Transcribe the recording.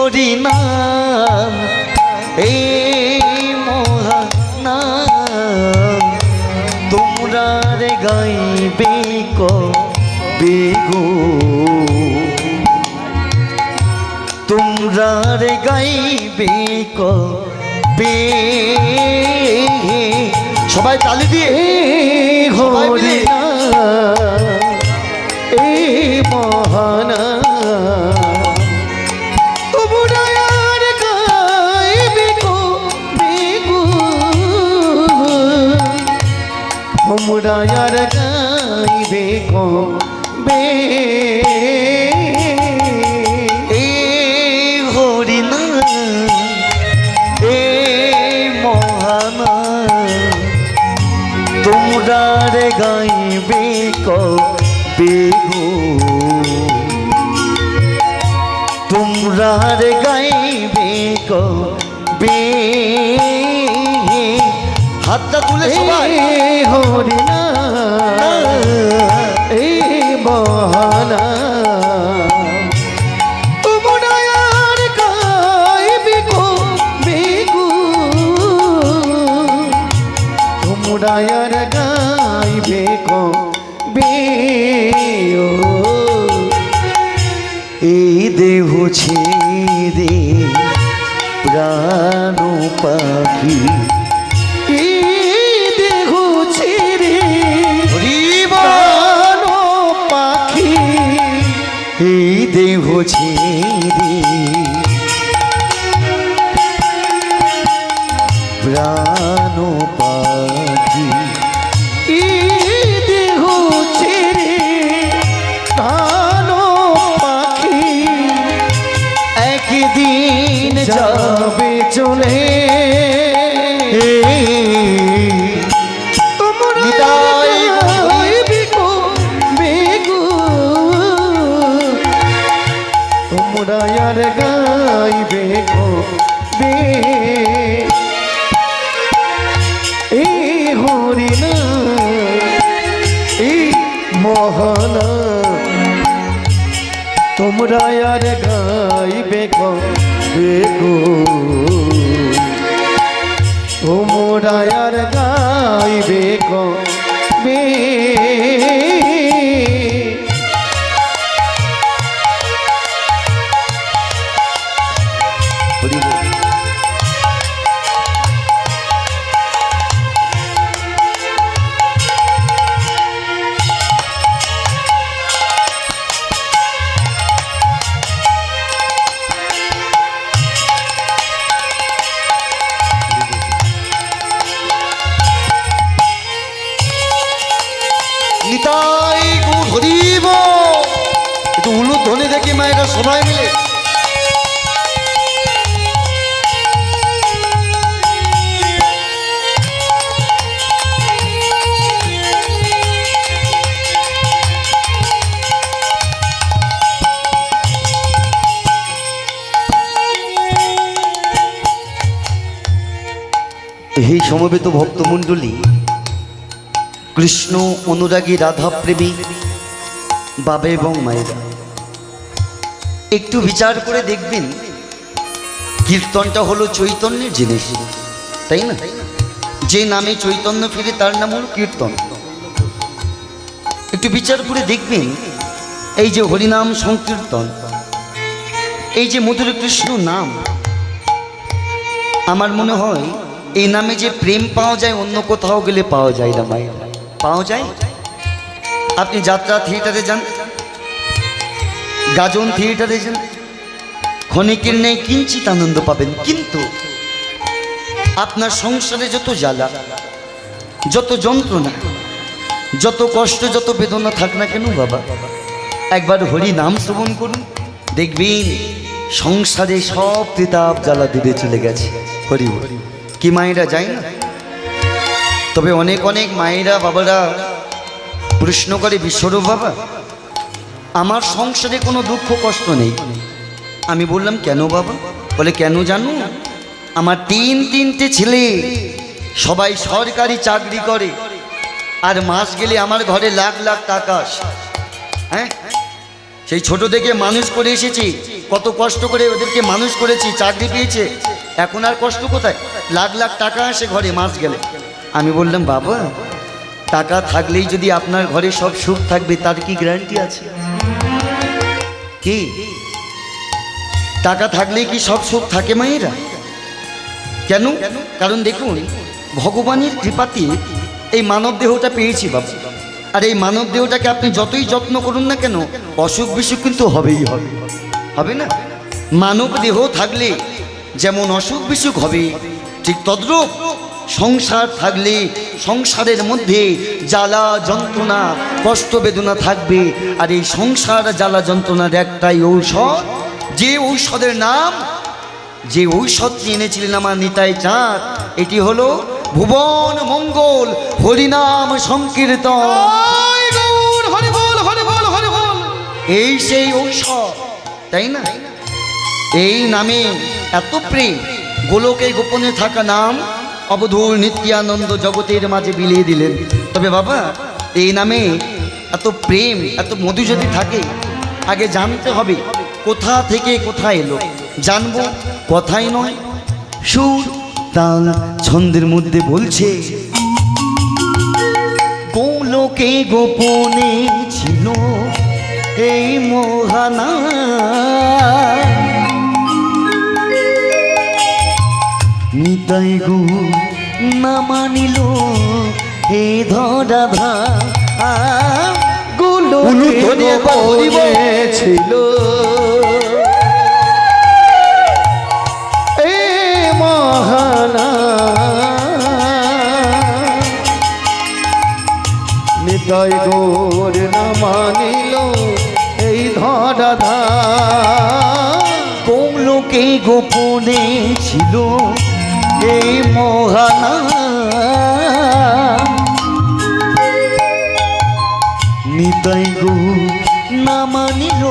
হরি নাম, এই মহানাম তোমরা রে গাইবে কবে গো, তোমরা রে গাইবে কবে। সবাই তালি দিয়ে হরি নাম এই মহানাম তোমরা আর গাইবে কবে গো, তোমরা আর গাইবে কবে। এই হরি নাম, এই মহানাম তোমরা রে গাইবে কবে গো, তোমরা রে গাইবে কবে। হাতটা তুলে সবাই হরি নাম এই মহানাম তোমরা আর গাইবে কবে গো, তোমরা আর গাইবে কবে। ও এই দেহ ছেড়ে প্রাণ পাখি, এই দেহ ছেড়ে হরিবল পাখি, এই দেহ ছেড়ে প্রাণ পাখি, এই দেহ ছেড়ে প্রাণ পাখি একদিন যাবে চলে। তোমরা নিতাই গাইবে কবে গো, তোমরা আর গাইবে কবে। এই হরি নাম এই মহানাম তোমরা আর গাইবে কবে গো, তোমরা আর গাইবে কবে। নিতাই গো হরিব, একটু উলুর ধ্বনি দেখি মায়েরা সবাই মিলে। এই সমবেত ভক্তমণ্ডলী, কৃষ্ণ অনুরাগী রাধা প্রেমী বাবা এবং মায়েরা, একটু বিচার করে দেখবেন কীর্তনটা হলো চৈতন্যের জিনিস, তাই না? যে নামে চৈতন্য ফিরে তার নাম হলো কীর্তন। একটু বিচার করে দেখবেন এই যে হরিনাম সংকীর্তন, এই যে মধুর কৃষ্ণ নাম, আমার মনে হয় এই নামে যে প্রেম পাওয়া যায় অন্য কোথাও গেলে পাওয়া যায় না মায়ের। পাওয়া যায়? আপনি যাত্রা থিয়েটারে যান, গাজন থিয়েটারে যান, ক্ষণিকের নেই কিঞ্চিত আনন্দ পাবেন, কিন্তু আপনার সংসারে যত জ্বালা, যত যন্ত্রণা, যত কষ্ট, যত বেদনা থাক না কেন বাবা, একবার হরি নাম শ্রবণ করুন, দেখবেন সংসারে সব তিতাব জ্বালা দূরে চলে গেছে। হরি হরি। কি মায়েরা যায় না? তবে অনেক অনেক মায়েরা বাবারা প্রশ্ন করে, বিশ্বরূপ বাবা আমার সংসারে কোনো দুঃখ কষ্ট নেই। আমি বললাম কেন বাবা? বলে কেন জানো, আমার তিনটে ছেলে, সবাই সরকারি চাকরি করে, আর মাস গেলে আমার ঘরে লাখ লাখ টাকা আসে। হ্যাঁ, সেই ছোট থেকে মানুষ করে এসেছি, কত কষ্ট করে ওদেরকে মানুষ করেছি, চাকরি পেয়েছে, এখন আর কষ্ট কোথায়? লাখ লাখ টাকা আসে ঘরে মাস গেলে। আমি বললাম, বাবা টাকা থাকলেই যদি আপনার ঘরে সব সুখ থাকবে তার কি গ্যারান্টি আছে? কি টাকা থাকলেই কি সব সুখ থাকে মায়েরা? কেন? কারণ দেখুন, ভগবানের কৃপাতে এই মানব দেহটা পেয়েছি বাবা। আর এই মানব দেহটাকে আপনি যতই যত্ন করুন না কেন, অসুখ বিসুখ কিন্তু হবেই হবে, হবে না? মানব দেহ থাকলে যেমন অসুখ বিসুখ হবে, ঠিক তদ্রূপ সংসার থাকলে সংসারের মধ্যে জ্বালা যন্ত্রণা কষ্ট বেদনা থাকবে। আর এই সংসার জ্বালা যন্ত্রণার একটাই ঔষধ, যে ঔষধের নাম, যে ঔষধটি এনেছিলেন আমার নিতাই চাঁদ, এটি হলো ভুবন মঙ্গল হরিনাম সংকীর্তন। এই সেই ঔষধ, তাই না? এই নামে এত প্রেম, গোলকে গোপনে থাকা নাম অবধূর নিত্যানন্দ জগতের মাঝে বিলিয়ে দিলেন। তবে বাবা, এই নামে এত প্রেম, এত মধু যদি থাকে, আগে জানতে হবে কোথা থেকে কোথায় এলো। জানবো কথাই নয়, সুর তাল ছন্দের মধ্যে বলছে, গোলকে গোপনে ছিল এই মোহানা, নিতাই গো না মানিল হে ধরা ধা, গোলকে গোপনে ছিল এই মহানা, নিতাই গৌর না মানিল এই ধরা ধা, গোলকে গোপনে ছিল এই মোহানা, নিতাই গো না মানিল